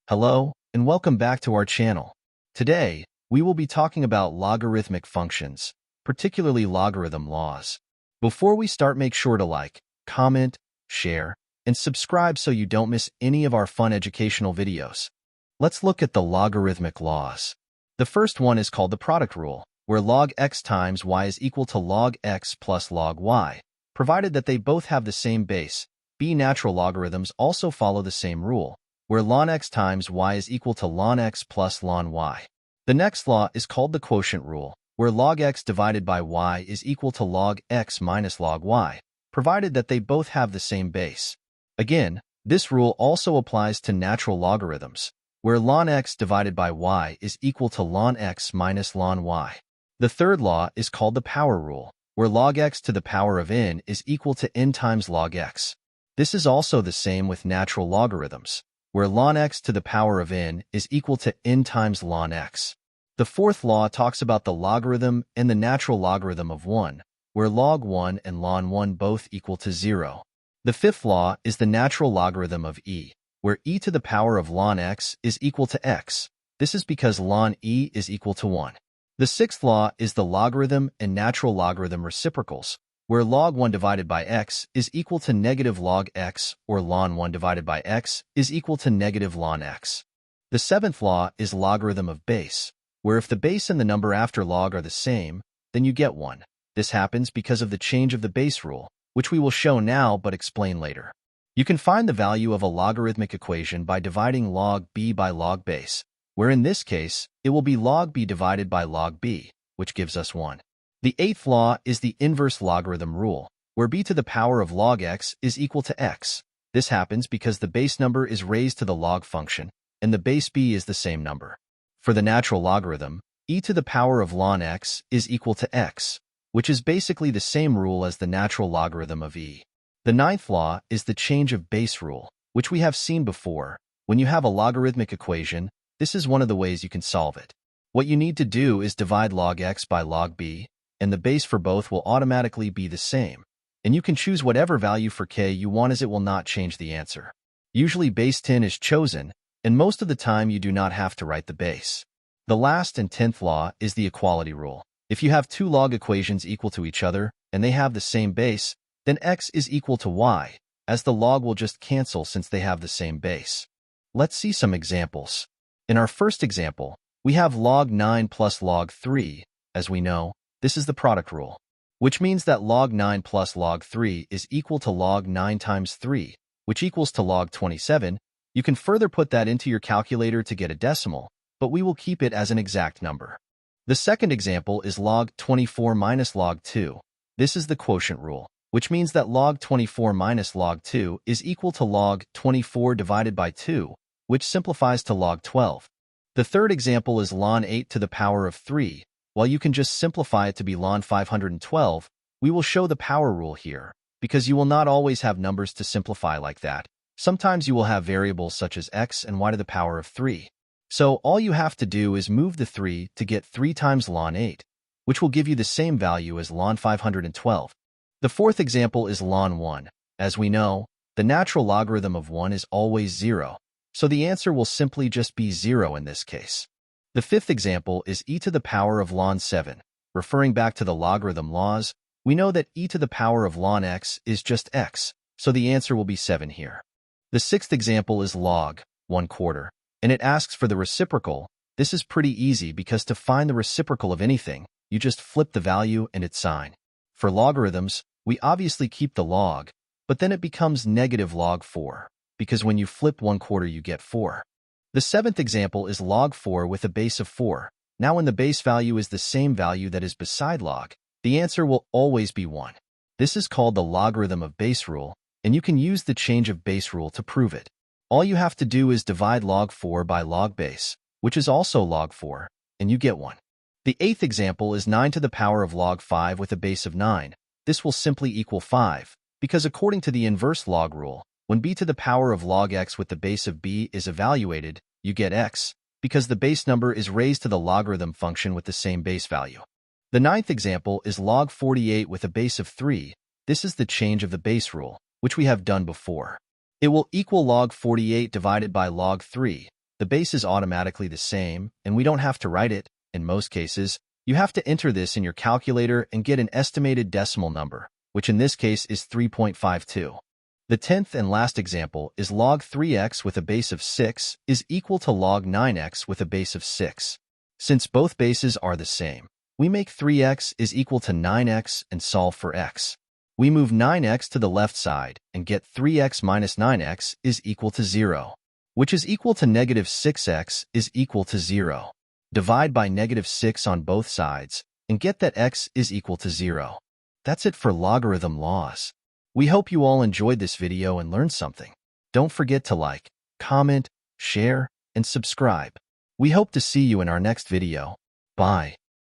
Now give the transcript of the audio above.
Hello, and welcome back to our channel. Today, we will be talking about logarithmic functions, particularly logarithm laws. Before we start, make sure to like, comment, share, and subscribe so you don't miss any of our fun educational videos. Let's look at the logarithmic laws. The first one is called the product rule, where log x times y is equal to log x plus log y, provided that they both have the same base. Natural logarithms also follow the same rule, where ln x times y is equal to ln x plus ln y. The next law is called the quotient rule, where log x divided by y is equal to log x minus log y, provided that they both have the same base. Again, this rule also applies to natural logarithms, where ln x divided by y is equal to ln x minus ln y. The third law is called the power rule, where log x to the power of n is equal to n times log x. This is also the same with natural logarithms, where ln x to the power of n is equal to n times ln x. The fourth law talks about the logarithm and the natural logarithm of 1, where log 1 and ln 1 both equal to 0. The fifth law is the natural logarithm of e, where e to the power of ln x is equal to x. This is because ln e is equal to 1. The sixth law is the logarithm and natural logarithm reciprocals, where log 1 divided by x is equal to negative log x, or ln 1 divided by x is equal to negative ln x. The seventh law is logarithm of base, where if the base and the number after log are the same, then you get 1. This happens because of the change of the base rule, which we will show now but explain later. You can find the value of a logarithmic equation by dividing log b by log base, where in this case, it will be log b divided by log b, which gives us 1. The eighth law is the inverse logarithm rule, where b to the power of log x is equal to x. This happens because the base number is raised to the log function, and the base b is the same number. For the natural logarithm, e to the power of ln x is equal to x, which is basically the same rule as the natural logarithm of e. The ninth law is the change of base rule, which we have seen before. When you have a logarithmic equation, this is one of the ways you can solve it. What you need to do is divide log x by log b, and the base for both will automatically be the same, and you can choose whatever value for k you want as it will not change the answer. Usually base 10 is chosen, and most of the time you do not have to write the base. The last and 10th law is the equality rule. If you have two log equations equal to each other, and they have the same base, then x is equal to y, as the log will just cancel since they have the same base. Let's see some examples. In our first example, we have log 9 plus log 3. As we know, this is the product rule, which means that log 9 plus log 3 is equal to log 9 times 3, which equals to log 27. You can further put that into your calculator to get a decimal, but we will keep it as an exact number. The second example is log 24 minus log 2. This is the quotient rule, which means that log 24 minus log 2 is equal to log 24 divided by 2, which simplifies to log 12. The third example is ln 8 to the power of 3. While you can just simplify it to be ln 512, we will show the power rule here, because you will not always have numbers to simplify like that. Sometimes you will have variables such as x and y to the power of 3. So all you have to do is move the 3 to get 3 times ln 8, which will give you the same value as ln 512. The fourth example is ln 1. As we know, the natural logarithm of 1 is always 0, so the answer will simply just be 0 in this case. The fifth example is e to the power of ln 7. Referring back to the logarithm laws, we know that e to the power of ln x is just x, so the answer will be 7 here. The sixth example is log 1/4, and it asks for the reciprocal. This is pretty easy because to find the reciprocal of anything, you just flip the value and its sign. For logarithms, we obviously keep the log, but then it becomes negative log 4, because when you flip 1/4 you get 4. The seventh example is log 4 with a base of 4. Now when the base value is the same value that is beside log, the answer will always be 1. This is called the logarithm of base rule, and you can use the change of base rule to prove it. All you have to do is divide log 4 by log base, which is also log 4, and you get 1. The eighth example is 9 to the power of log 5 with a base of 9. This will simply equal 5, because according to the inverse log rule, when b to the power of log x with the base of b is evaluated, you get x, because the base number is raised to the logarithm function with the same base value. The ninth example is log 48 with a base of 3. This is the change of the base rule, which we have done before. It will equal log 48 divided by log 3, the base is automatically the same, and we don't have to write it. In most cases, you have to enter this in your calculator and get an estimated decimal number, which in this case is 3.52. The 10th and last example is log 3x with a base of 6 is equal to log 9x with a base of 6. Since both bases are the same, we make 3x is equal to 9x and solve for x. We move 9x to the left side and get 3x minus 9x is equal to 0, which is equal to negative 6x is equal to 0. Divide by negative 6 on both sides and get that x is equal to 0. That's it for logarithm laws. We hope you all enjoyed this video and learned something. Don't forget to like, comment, share, and subscribe. We hope to see you in our next video. Bye.